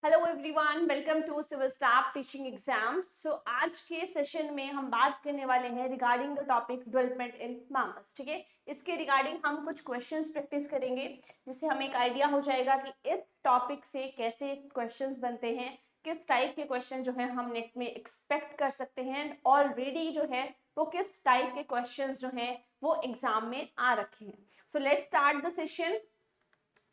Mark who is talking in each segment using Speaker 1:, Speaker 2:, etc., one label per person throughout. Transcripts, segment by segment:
Speaker 1: Hello everyone, welcome to civil staff teaching exam. So आज के session में हम बात करने वाले हैं regarding the topic development in mammals. ठीक है, इसके रिगार्डिंग हम कुछ क्वेश्चंस प्रैक्टिस करेंगे जिससे हमें एक आइडिया हो जाएगा कि इस टॉपिक से कैसे क्वेश्चंस बनते हैं, किस टाइप के क्वेश्चन जो है हम नेट में एक्सपेक्ट कर सकते हैं। ऑलरेडी जो है वो किस टाइप के क्वेश्चन जो है वो एग्जाम में आ रखे हैं। So let's start the session.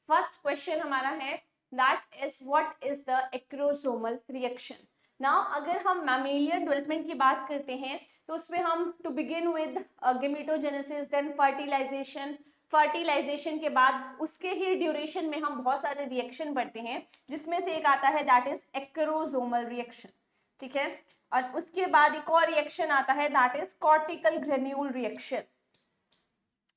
Speaker 1: First question हमारा है that is what is the acrosomal reaction। Now अगर हम मैमेलियन डेवलपमेंट की बात करते हैं तो उसमें हम to begin with gametogenesis, then fertilization, fertilization के बाद उसके ही ड्यूरेशन में हम बहुत सारे रिएक्शन पढ़ते हैं जिसमें से एक आता है दैट इज एक्रोसोमल रिएक्शन। ठीक है, और उसके बाद एक और रिएक्शन आता है that is cortical granule reaction.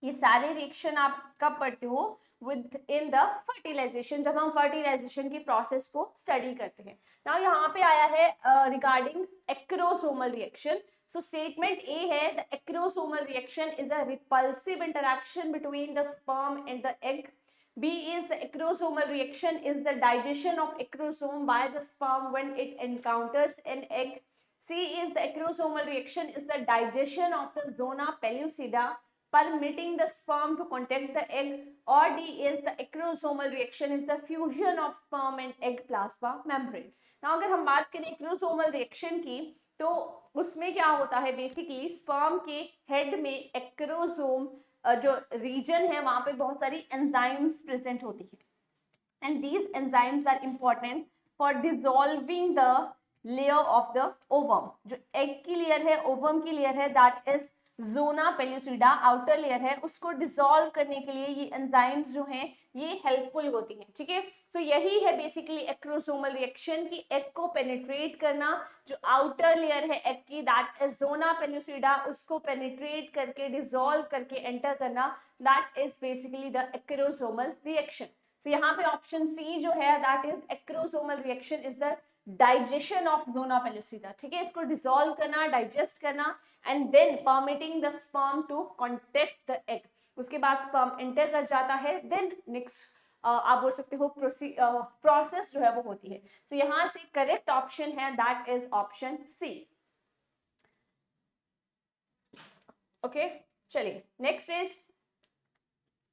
Speaker 1: ये सारे रिएक्शन आप कब पढ़ते हो? विद इन द फर्टिलाइजेशन, जब हम फर्टिलाइजेशन की प्रोसेस को स्टडी करते हैं। नाउ यहाँ पे आया है regarding acrosomal reaction. So statement A है the acrosomal reaction is a repulsive interaction between the sperm and the egg. B is the acrosomal reaction is the digestion of acrosome by the sperm when it encounters an egg. C is the acrosomal reaction is the digestion of the zona pellucida permitting the sperm to contact the egg. Or D is the acrosomal reaction is the fusion of sperm and egg plasma membrane. Now अगर हम बात करें acrosomal reaction की तो उसमें क्या होता है, बेसिकली स्पर्म के हेड में एक्रोसोम जो रीजन है वहां पे बहुत सारी एंजाइम्स प्रेजेंट होती है and these enzymes are important for dissolving the layer of the ovum. जो एग की लेयर है, ओवम की लेयर है, that is zona pellucida, outer layer है, उसको डिसॉल्व करने के लिए ये एंजाइम्स जो हैं ये हेल्पफुल होती हैं। ठीक है, सो यही है बेसिकली एक्रोसोमल रिएक्शन की एग को पेनिट्रेट करना। जो आउटर लेयर है एग की दैट इज जोना पेल्यूसिडा, उसको पेनिट्रेट करके डिसॉल्व करके एंटर करना, that is basically the acrosomal reaction. तो यहाँ पे ऑप्शन सी जो है that is acrosomal reaction is the digestion of zona pellucida. ठीक है, इसको डिसॉल्व करना, डाइजेस्ट करना and then permitting the sperm to contact the egg. उसके बाद स्पर्म एंटर कर जाता है, देन नेक्स्ट आप बोल सकते हो प्रोसेस जो है वो होती है। तो यहां से करेक्ट ऑप्शन है that is option C. Okay, चलिए next is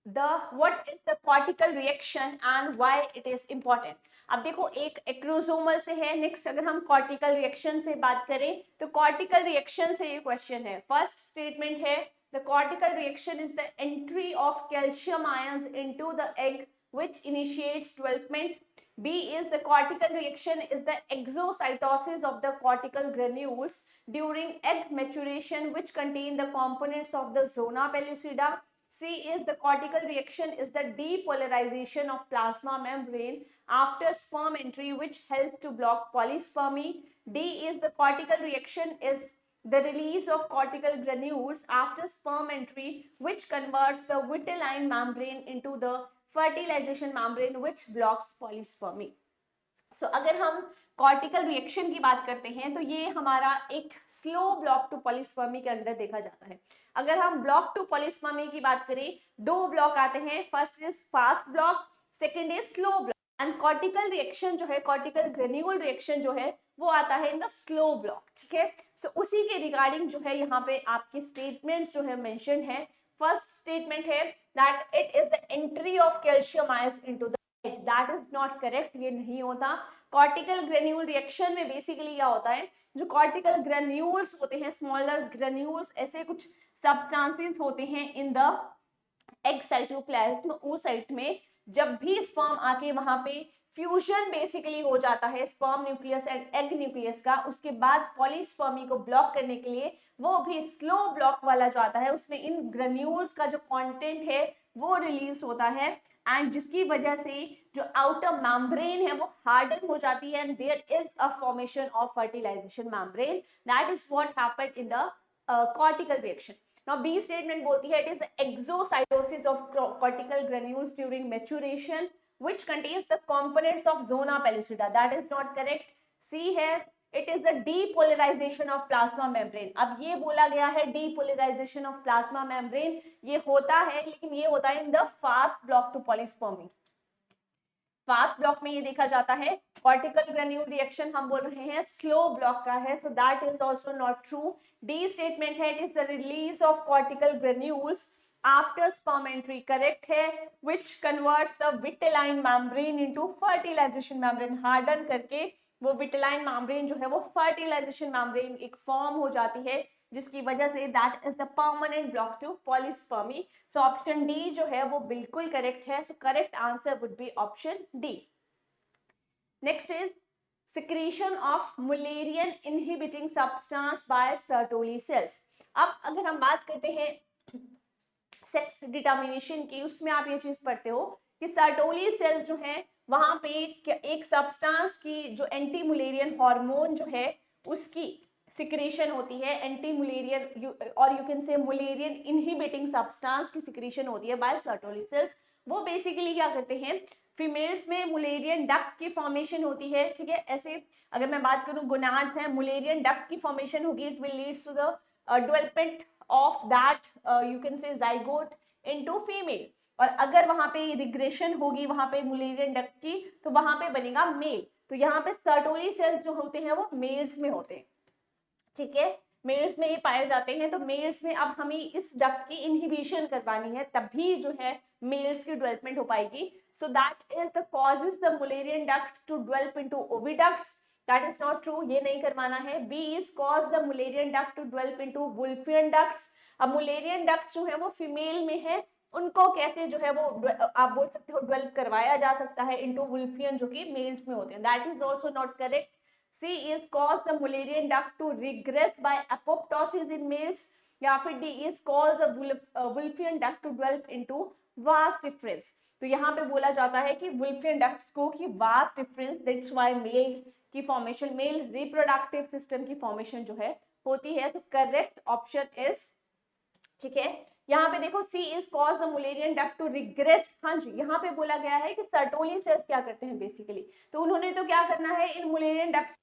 Speaker 1: what is the cortical reaction and why it is important। अब देखो एक एक्रोसोमल से है, नेक्स्ट अगर हम कॉर्टिकल रिएक्शन से बात करें तो कॉर्टिकल रिएक्शन से ये क्वेश्चन है। फर्स्ट स्टेटमेंट है the cortical reaction is the entry of calcium ions into the egg which initiates development। B is the cortical reaction is the exocytosis of the cortical granules during egg maturation which contain the components of the zona pellucida। C is the cortical reaction is the depolarization of plasma membrane after sperm entry which help to block polyspermy। D is the cortical reaction is the release of cortical granules after sperm entry which converts the vitelline membrane into the fertilization membrane which blocks polyspermy। सो अगर हम cortical reaction की बात करते हैं तो ये हमारा एक स्लो ब्लॉक टू पॉलीस्पर्मी के अंदर देखा जाता है। अगर हम ब्लॉक टू पॉलीस्पर्मी की बात करें, दो ब्लॉक आते हैं, first is fast block, second is slow block. And cortical reaction जो है, कॉर्टिकल ग्रेन्यूल रिएक्शन जो है वो आता है इन द स्लो ब्लॉक। ठीक है, सो उसी के रिगार्डिंग जो है यहाँ पे आपके स्टेटमेंट्स जो है मेंशन है। फर्स्ट स्टेटमेंट है that it is the entry of calcium ions into the egg, that is not correct, ये नहीं होता। कॉर्टिकल ग्रेन्यूल रिएक्शन में बेसिकली क्या होता है, जो कॉर्टिकल ग्रेन्यूल्स होते हैं, स्मॉलर ग्रेन्यूल्स, ऐसे कुछ सब्सटेंसेस होते हैं इन द एग साइटोप्लाज्म, उस साइट में जब भी स्पर्म आके वहां पे फ्यूजन बेसिकली हो जाता है sperm nucleus and egg nucleus का, उसके बाद पॉलीस्पर्मी को ब्लॉक करने के लिए वो भी स्लो ब्लॉक वाला जो आता है उसमें इन ग्रेन्यूल्स का जो कंटेंट है वो रिलीज होता है एंड जिसकी वजह से जो आउटर मेम्ब्रेन है वो हार्डन हो जाती है and there is a formation of fertilisation membrane. That is what happened in the cortical reaction. Now B statement बोलती है it is the exocytosis of cortical granules during maturation which contains the components of zona pellucida, that is not correct। C है it is the depolarization of plasma membrane। अब ये बोला गया है depolarization of plasma membrane, ये होता है लेकिन ये होता है in the fast block to polyspermy। Fast block में ये देखा जाता है कॉर्टिकल ग्रेन्यूल रिएक्शन हम बोल रहे हैं स्लो ब्लॉक का है, so that is also not true. D statement है, it is the release of cortical granules after sperm entry, correct है, which converts the vitelline membrane into fertilization membrane, harden करके वो विटेलाइन मेम्ब्रेन जो है वो fertilisation membrane एक form हो जाती है, जिसकी वजह से that is the permanent block to polyspermy. So option D जो है वो बिल्कुल करेक्ट है, so correct answer would be option D. Next is secretion of Mullerian inhibiting substance by Sertoli cells। अब अगर हम बात करते हैं सेक्स डिटर्मिनेशन की, उसमें आप ये चीज पढ़ते हो कि सर्टोली सेल्स जो है वहां पे एक सब्सटेंस की जो एंटी मुलेरियन हार्मोन जो है उसकी सिक्रेशन होती है, एंटी मुलेरियन और यू कैन से मुलेरियन इनहिबिटिंग सब्सटेंस की सिक्रेशन होती है बाय सर्टोली सेल्स। वो बेसिकली क्या करते हैं, फीमेल्स में मुलेरियन डक्ट की फॉर्मेशन होती है, ठीक है। ऐसे अगर मैं बात करूं गोनाड्स हैं, मुलेरियन डक्ट की फॉर्मेशन होगी, it will leads to the development of that you can say zygote into female, और अगर वहां पे रिग्रेशन होगी वहां पे मुलेरियन डक्ट की तो वहां पे बनेगा मेल। तो यहाँ पे सर्टोली सेल्स जो होते हैं वो मेल्स में होते हैं, ठीक है, मेल्स में ये पाए जाते हैं। तो मेल्स में अब हमें इस डक्ट की इनहिबिशन करवानी है, तभी जो है मेल्स की डेवलपमेंट हो पाएगी। So that is the causes the Mullerian ducts to develop into oviducts, that is not true, ये नहीं करवाना है। B is cause the Mullerian duct to develop into Wolffian ducts. अब मुलेरियन डक्ट जो है वो फीमेल में है, उनको कैसे जो है वो आप बोल सकते हो डेवलप करवाया जा सकता है इनटू वुल्फियन जो कि मेल्स में होते हैं, that is also not correct. C is cause the Mullerian duct to regress by apoptosis in males, या फिर D is cause the Wolffian duct to develop into vas deferens। तो यहाँ पे बोला जाता है कि Wolffian ducts को की vas deferens, that's why male की फॉर्मेशन, मेल रिप्रोडक्टिव सिस्टम की फॉर्मेशन जो है होती है। तो करेक्ट ऑप्शन इज, ठीक है, यहाँ पे देखो C is cause the Mullerian duct to regress। हाँ जी, यहाँ पे बोला गया है कि सर्टोली सेल्स क्या करते हैं बेसिकली, तो उन्होंने तो क्या करना है, इन मुलेरियन डक्ट्स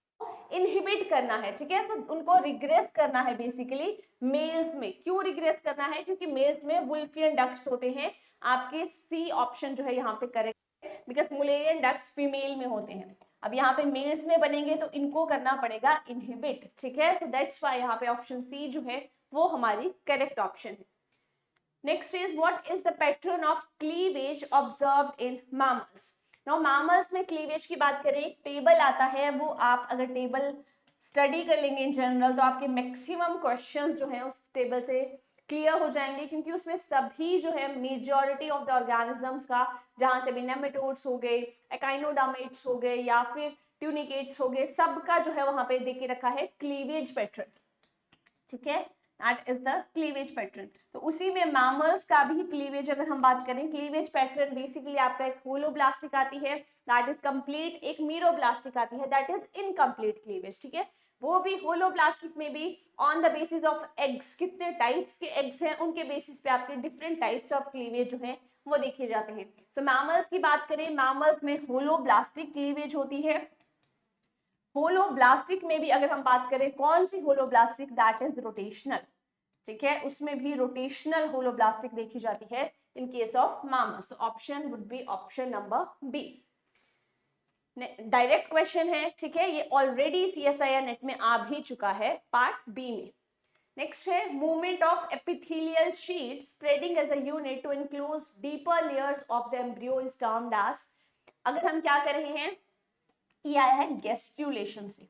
Speaker 1: इनहिबिट करना है, ठीक है, तो उनको रिग्रेस करना है बेसिकली मेल्स में। क्यों रिग्रेस करना है, क्योंकि मेल्स में वुल्फियन डक्ट्स होते हैं। आपके सी ऑप्शन जो है यहाँ पे करेक्ट है, बिकॉज मुलेरियन डक्ट्स फीमेल में होते हैं। अब यहाँ पे मेल्स में बनेंगे तो इनको करना पड़ेगा इनहिबिट, ठीक है, सो दैट्स व्हाई यहाँ पे ऑप्शन सी जो है वो हमारी करेक्ट ऑप्शन है। Next is what is the pattern of cleavage observed in mammals. Now mammals में क्लीवेज की बात करें, एक टेबल आता है, वो आप अगर टेबल स्टडी कर लेंगे इन जनरल तो आपके मैक्सिमम क्वेश्चंस जो हैं उस टेबल से क्लियर हो जाएंगे, क्योंकि उसमें सभी जो है मेजॉरिटी ऑफ द ऑर्गेनिजम्स का, जहां से भी नेमेटोड्स हो गए, एकाइनोडर्मेट्स हो गए या फिर ट्यूनिकेट्स हो गए, सबका जो है वहां पे दे के रखा है क्लीवेज पैटर्न, ठीक है, that is the cleavage pattern. तो उसी में मैमल्स का भी क्लीवेज अगर हम बात करें, क्लीवेज पैटर्न बेसिकली आपका एक होलोब्लास्टिक आती है, दैट इज कंप्लीट, एक मीरोब्लास्टिक आती है, दैट इज इनकम्प्लीट क्लीवेज, ठीक है। वो भी होलोब्लास्टिक में भी on the basis of eggs, कितने टाइप्स के एग्स हैं उनके बेसिस पे आपके डिफरेंट टाइप्स ऑफ क्लीवेज जो है वो देखे जाते हैं। सो मैमल्स की बात करें, मैमल्स में होलोब्लास्टिक क्लीवेज होती है। होलोब्लास्टिक में भी अगर हम बात करें, कौन सी होलोब्लास्टिक, दैट इज रोटेशनल, ठीक है, उसमें भी रोटेशनल होलोब्लास्टिक देखी जाती है in case of mammals. Option would be option number B. Direct question है, ठीक है, ये ऑलरेडी CSIR नेट में आ भी चुका है पार्ट बी में। नेक्स्ट है movement of epithelial sheet spreading as a unit to enclose deeper layers of the embryo is termed as. अगर हम क्या कर रहे हैं, ये आया है गेस्ट्यूलेशन से,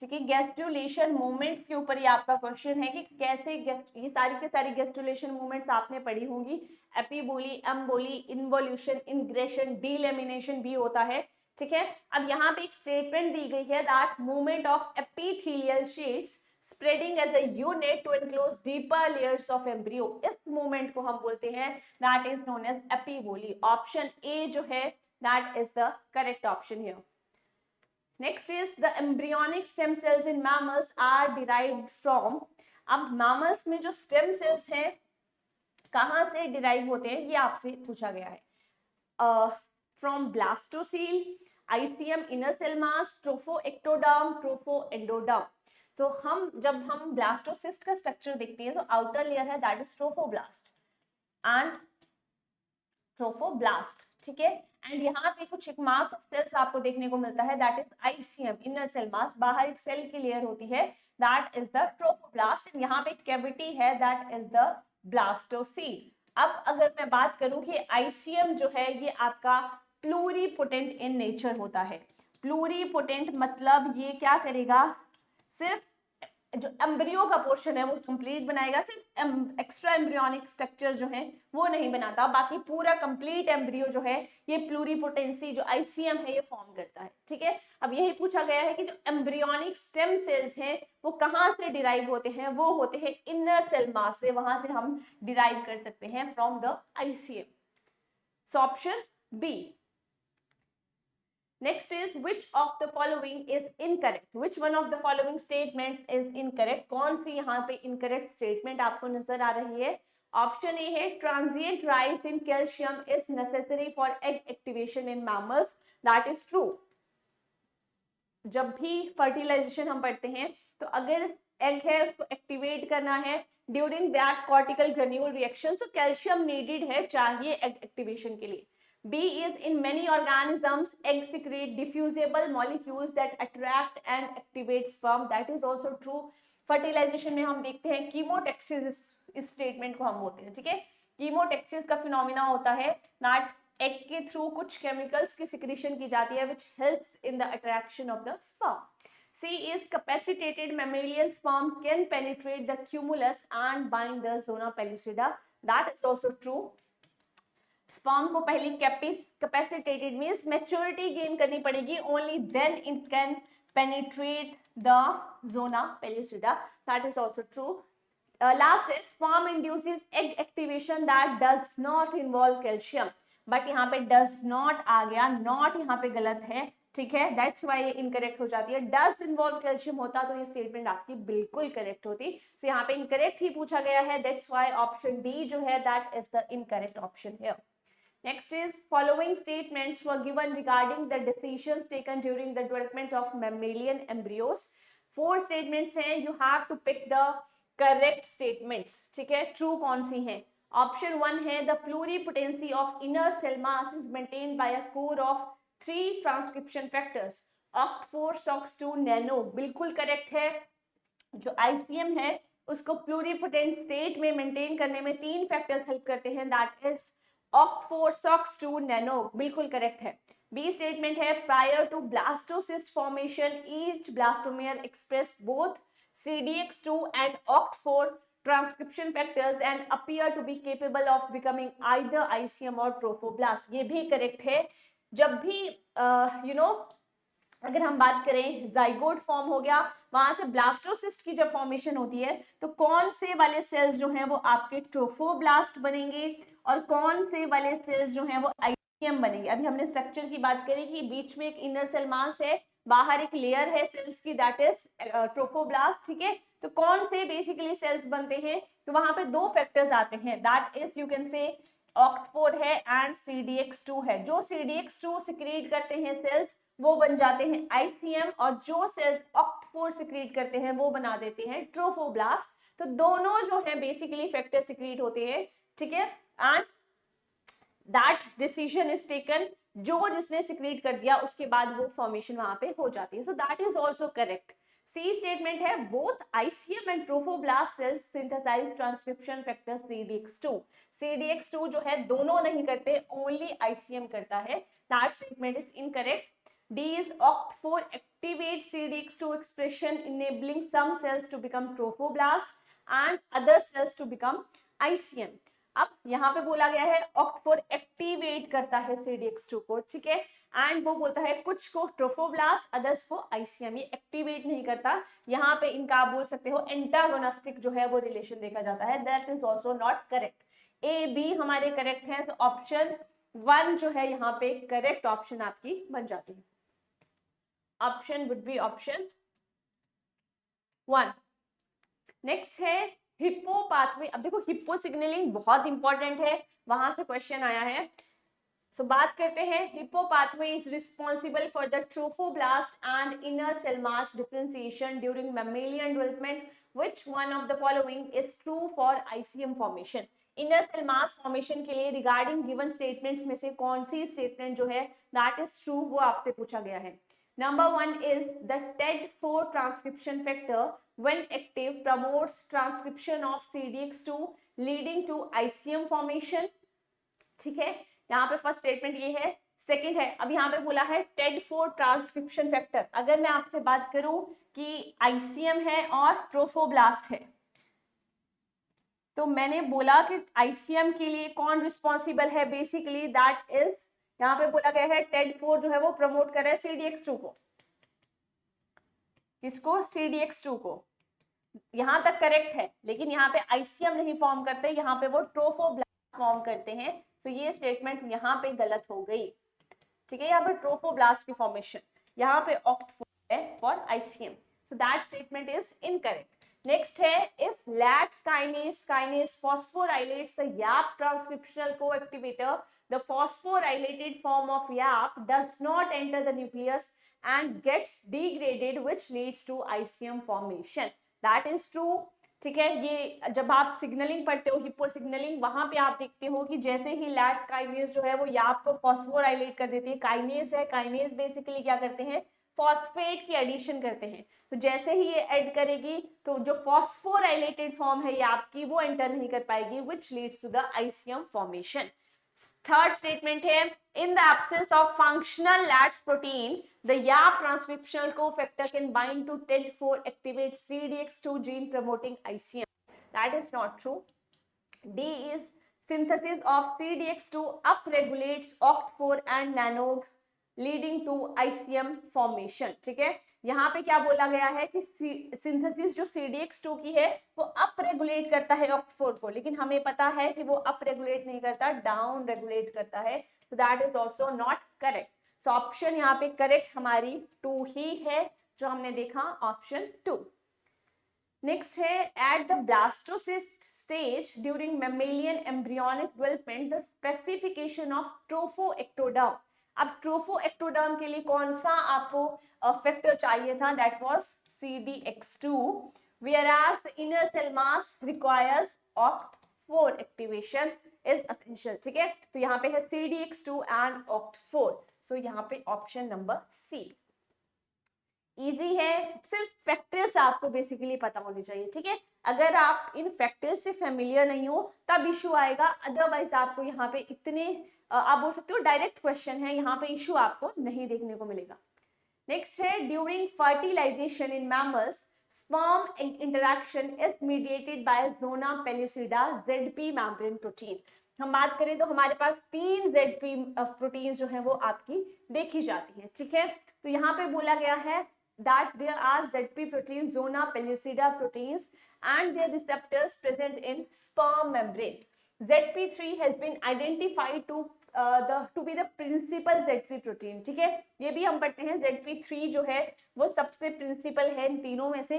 Speaker 1: ठीक है, गेस्ट्यूलेशन मूवमेंट्स के ऊपर ये आपका क्वेश्चन है कि कैसे ये सारी के सारी गेस्ट्यूलेशन मूवमेंट्स आपने पढ़ी होंगी, एपीबोली, एम्बोली, इन्वोल्यूशन, इंग्रेशन, डीलेमिनेशन भी होता है, ठीक है। अब यहाँ पे एक स्टेटमेंट दी गई है that movement of epithelial sheets spreading as a unit to enclose deeper layers of embryo, इस मूवमेंट को हम बोलते हैं that is known as epiboly. Option A जो है that is the correct option here. Next is the embryonic stem cells in mammals are derived from। अब mammals में जो stem cells हैं कहाँ से derive होते हैं ये आपसे पूछा गया है। From blastocele, ICM inner cell mass, trophoectoderm, trophoendoderm। तो जब हम blastocyst का स्ट्रक्चर देखते हैं तो आउटर लेयर है that is trophoblast, and trophoblast, ठीक है। एंड यहाँ पे कुछ एक मास ऑफ सेल्स आपको देखने को मिलता है, that is ICM, inner cell mass, बाहर एक सेल की लेयर होती है, that is the trophoblast. And यहाँ पे कैविटी है, दैट इज द ब्लास्टोसील। अब अगर मैं बात करूं कि आईसीएम जो है ये आपका प्लूरीपोटेंट इन नेचर होता है। प्लूरीपोटेंट मतलब ये क्या करेगा, सिर्फ जो एम्ब्रियो का पोर्शन है वो कंप्लीट बनाएगा, सिर्फ एक्स्ट्रा एम्ब्रियोनिक स्ट्रक्चर जो है वो नहीं बनाता, बाकी पूरा कंप्लीट एम्ब्रियो जो है ये प्लूरीपोटेंसी जो आईसीएम है ये फॉर्म करता है, ठीक है। अब यही पूछा गया है कि जो एम्ब्रियोनिक स्टेम सेल्स हैं वो कहाँ से डिराइव होते हैं, वो होते हैं इनर सेल मास से, वहां से हम डिराइव कर सकते हैं from the ICM. So option B. Next is which of the following is incorrect? Which one of the following statements is incorrect? कौन सी यहाँ पे incorrect statement आपको नजर आ रही है? ऑप्शन ए है transient rise in calcium is necessary for egg activation in mammals. That is true. जब भी फर्टिलाइजेशन हम पढ़ते हैं तो अगर एग है उसको एक्टिवेट करना है during that cortical granule reaction, तो कैल्शियम नीडेड है, चाहिए एग एक्टिवेशन के लिए। B is in many organisms egg secrete diffusible molecules that attract and activate sperm. That is also true. Fertilisation में हम देखते हैं कीमोटेक्सिस, इस स्टेटमेंट को हम बोलते हैं, ठीक है। कीमोटेक्सिस का फिनोमिना होता है दैट एग के थ्रू कुछ केमिकल्स की सिक्रीशन की जाती है which helps in the attraction of the sperm. C is capacitated mammalian sperm can penetrate the cumulus and bind the zona pellucida. That is also true. Sperm को पहले capacitated means maturity gain करनी पड़ेगी, only then it can penetrate the zona pellucida, that is also true. Last is sperm induces egg activation that does not involve calcium, but यहाँ पे does not आ गया, not यहाँ पे गलत है, ठीक है, दैट्स वाई ये इनकरेक्ट हो जाती है। डज इन्वॉल्व कैल्शियम होता तो ये स्टेटमेंट आपकी बिल्कुल करेक्ट होती, सो यहाँ पे इनकरेक्ट ही पूछा गया है, दैट्स वाई ऑप्शन डी जो है that is the incorrect option है। Next is following statements were given regarding the decisions taken during the development of mammalian embryos. 4 statements हैं, you have to pick the correct statements, ठीक है। True कौन सी है? Option 1 है the pluripotency of inner cell mass is maintained by a core of 3 transcription factors. OCT4 SOX2 nano बिल्कुल correct है। जो ICM है उसको प्लूरीपोटेंट स्टेट में मेंटेन करने में 3 फैक्टर्स हेल्प करते हैं, that is OCT4 SOX2 nano बिल्कुल करेक्ट है। बी स्टेटमेंट है prior to blastocyst formation each blastomere express both CDX2 and OCT4 transcription factors and appear to be capable of becoming either ICM or trophoblast, ये भी correct है। जब भी अगर हम बात करें जाइगोट फॉर्म हो गया, वहां से ब्लास्टोसिस्ट की जब फॉर्मेशन होती है तो कौन से वाले सेल्स जो हैं वो आपके ट्रोफोब्लास्ट बनेंगे और कौन से वाले सेल्स जो हैं वो आईसीएम बनेंगे। अभी हमने स्ट्रक्चर की बात करी कि बीच में एक इनर सेल मास है, बाहर एक लेयर है सेल्स की, दैट इज ट्रोफोब्लास्ट, ठीक है। तो कौन से बेसिकली सेल्स बनते हैं, तो वहां पे 2 फैक्टर्स आते हैं, दैट इज यू कैन से OCT4 है एंड CDX2 है। जो CDX2 सिक्रीट करते हैं सेल्स वो बन जाते हैं आईसीएम, और जो सेल्स OCT4 सिक्रीट करते हैं वो बना देते हैं ट्रोफोब्लास्ट। तो दोनों जो है बेसिकली फैक्टर सिक्रीट होते हैं, ठीक है, and that decision is taken, जो जिसने सिक्रीट कर दिया उसके बाद वो फॉर्मेशन वहां पे हो जाती है, so that is also correct. C statement है both ICM and trophoblast cells synthesize transcription factor CDX2। CDX2 जो है दोनों नहीं करते, ओनली आईसीएम करता है, that statement is incorrect. D is OCT4 activates CDX2 expression enabling some cells to become trophoblast and other cells to become ICM. अब यहाँ पे बोला गया है OCT4 एक्टिवेट करता है CDX2 को, ठीक है, एंड वो बोलता है कुछ को ट्रोफोब्लास्ट अदर्स को ICM, ये एक्टिवेट नहीं करता। यहाँ पे इनका आप बोल सकते हो एंटागोनिस्टिक जो है वो रिलेशन देखा जाता है, that is also not correct. A B हमारे करेक्ट है, सो ऑप्शन 1 जो है यहाँ पे करेक्ट ऑप्शन आपकी बन जाती है। Option would be option 1। Next है हिप्पो पाथवे। अब देखो हिप्पो सिग्नलिंग बहुत इंपॉर्टेंट है, वहां से क्वेश्चन आया है, सो बात करते हैं। Hippo pathway is responsible for the trophoblast and inner cell mass differentiation during mammalian development, which one of the following is true for ICM formation. Inner cell mass formation के लिए रिगार्डिंग गिवन स्टेटमेंट्स में से कौन सी statement जो है that is true वो आपसे पूछा गया है। Number 1 is the TED4 transcription factor when active promotes transcription of CDX2 leading to ICM formation. ठीक है, यहाँ पे फर्स्ट स्टेटमेंट ये है। सेकंड है, अब यहाँ पे बोला है TED4 ट्रांसक्रिप्शन फैक्टर। अगर मैं आपसे बात करूं कि ICM है और ट्रोफोब्लास्ट है, तो मैंने बोला कि ICM के लिए कौन रिस्पॉन्सिबल है, बेसिकली दैट इज, यहाँ पे बोला गया है TED4 जो है वो प्रमोट कर रहा है CDX2 को। किसको? CDX2 को। यहां तक करेक्ट है, लेकिन यहाँ पे ICM नहीं फॉर्म करते, यहाँ पे वो ट्रोफोब्लास्ट फॉर्म करते हैं। तो ये स्टेटमेंट यहाँ पे गलत हो गई। ठीक है, यहाँ पे ट्रोफोब्लास्ट की फॉर्मेशन, यहाँ पे OCT4 है for ICM, so that statement is incorrect. Next है, if LATS kinase phosphorylates the YAP transcriptional co-activator, the phosphorylated form of YAP does not enter the nucleus and gets degraded, which leads to ICM formation. That is true. ठीक है, ये जब आप signalling पढ़ते हो, hippo signalling, वहां पे आप देखते हो कि जैसे ही लैक्स काइनेज जो है वो याप को फॉस्फोराइलेट कर देती है। काइनेज है, काइनेज बेसिकली क्या करते हैं, फॉस्फेट की एडिशन करते हैं। तो जैसे ही ये ऐड करेगी तो जो फॉस्फोराइलेटेड फॉर्म है याप की वो एंटर नहीं कर पाएगी, which leads to the ICM formation. Third statement है, in the absence of functional LATS protein, the YAP transcriptional cofactor can bind to TED4, activate CDX2 gene promoting ICM. That is not true. D is synthesis of CDX2 upregulates OCT4 and NANOG leading to ICM formation. ठीक है, यहाँ पे क्या बोला गया है कि synthesis जो CDX2 की है वो अप रेगुलेट करता है OCT4 को, लेकिन हमें पता है कि वो अप रेगुलेट नहीं करता, डाउन रेगुलेट करता है। तो that is also not correct. So option यहाँ पे करेक्ट हमारी 2 ही है, जो हमने देखा ऑप्शन 2। नेक्स्ट है, at the blastocyst stage during mammalian embryonic development the specification of trophectoderm. अब ट्रोफोएक्टोडर्म के लिए कौन सा आपको फैक्टर चाहिए था, that was CDX2, whereas the inner cell mass requires OCT4 activation is essential। ठीक है, तो यहाँ पे है CDX2 and OCT4, सो यहाँ पे ऑप्शन नंबर C। इजी है, सिर्फ फैक्टर्स आपको बेसिकली पता होने चाहिए। ठीक है, अगर आप इन फैक्टर्स से फेमिलियर नहीं हो तब इशू आएगा, अदरवाइज आपको यहाँ पे इतने आप बोल सकते हो डायरेक्ट क्वेश्चन है, यहाँ पे इशू आपको नहीं देखने को मिलेगा। नेक्स्ट है, during fertilisation in mammals sperm interaction is mediated by zona pellucida ZP membrane protein। हम बात करें तो हमारे पास 3 ZP प्रोटीन्स जो है वो आपकी देखी जाती है। ठीक है, तो यहाँ पे बोला गया है that there are ZP proteins, zona pellucida proteins, and their receptors present in sperm membrane. ZP3 has been identified to be the principal ZP protein। ठीक है, ये भी हम पढ़ते हैं, ZP3 जो है वो सबसे प्रिंसिपल है इन तीनों में से।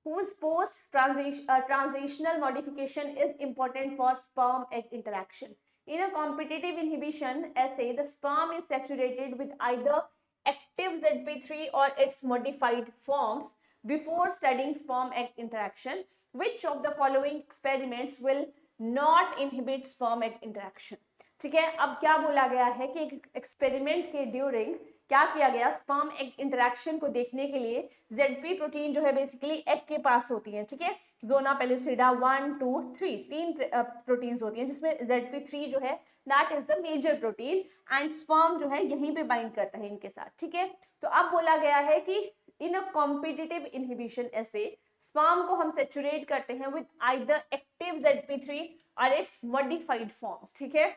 Speaker 1: whose post translational modification is important for sperm egg interaction. In a competitive inhibition assay, the sperm is saturated with either active ZP3 or its modified forms. Before studying sperm egg interaction, which of the following experiments will not inhibit sperm egg interaction? ठीक है, अब क्या बोला गया है कि एक experiment के ड्यूरिंग क्या किया गया, स्पर्म एग इंटरेक्शन को देखने के लिए ZP प्रोटीन जो है बेसिकली एग के पास होती है। ठीक है, जोना पेलुसिडा 1, 2, 3 तीन प्रोटीन्स होती हैं, जिसमें ZP3 जो है that is the major protein, and sperm जो है यहीं पे बाइंड करता है इनके साथ। ठीक है, तो अब बोला गया है कि इन अ कॉम्पिटिटिव इनहिबिशन ऐसे स्पर्म को हम सेचुरेट करते हैं विद आइदर एक्टिव ZP3 और इट्स मॉडिफाइड फॉर्म्स। ठीक है,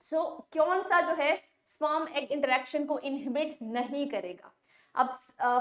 Speaker 1: सो कौन सा जो है स्पर्म एग इंटरेक्शन को इनहिबिट नहीं करेगा। अब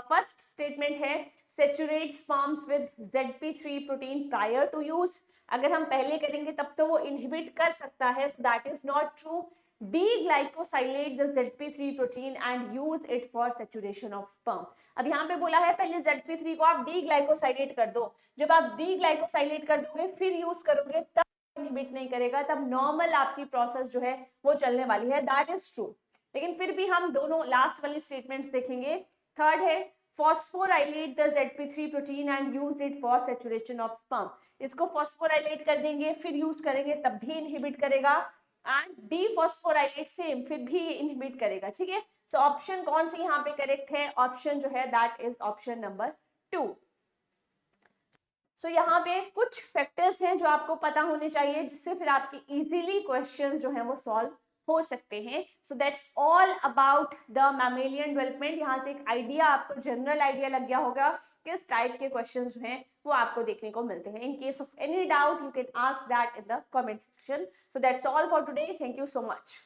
Speaker 1: फर्स्ट स्टेटमेंट है, saturate sperms with ZP3 protein prior to use. अगर हम पहले करेंगे तब तो वो इनहिबिट कर सकता है, so that is not true. Deglycosylate the ZP3 protein and use it for saturation of sperm। अब यहाँ पे बोला है पहले ZP3 को आप डीग्लाइकोसाइलेट कर दो, जब आप डीग्लाइकोसाइलेट कर दोगे फिर यूज करोगे तब इनहिबिट नहीं करेगा, तब नॉर्मल आपकी प्रोसेस जो है वो चलने वाली है, दैट इज ट्रू। लेकिन फिर भी हम दोनों लास्ट वाली स्टेटमेंट्स देखेंगे। थर्ड है, phosphorylate the ZP3 protein and use it for saturation of sperm। इसको फॉस्फोराइलेट कर देंगे फिर यूज करेंगे तब भी इनहिबिट करेगा, एंड डीफॉस्फोराइलेट सेम फिर भी इनहिबिट करेगा, ठीक है। सो ऑप्शन कौन सी यहाँ पे करेक्ट है, ऑप्शन जो है दैट इज ऑप्शन नंबर 2। सो यहाँ पे कुछ फैक्टर्स हैं जो आपको पता होने चाहिए जिससे फिर आपके इजीली क्वेश्चंस जो हैं वो सॉल्व हो सकते हैं। So that's all about the mammalian development. यहाँ से एक आइडिया आपको जनरल आइडिया लग गया होगा किस टाइप के क्वेश्चंस जो हैं वो आपको देखने को मिलते हैं। इन case of any doubt you can ask that in the comment section. So that's all for today, thank you so much.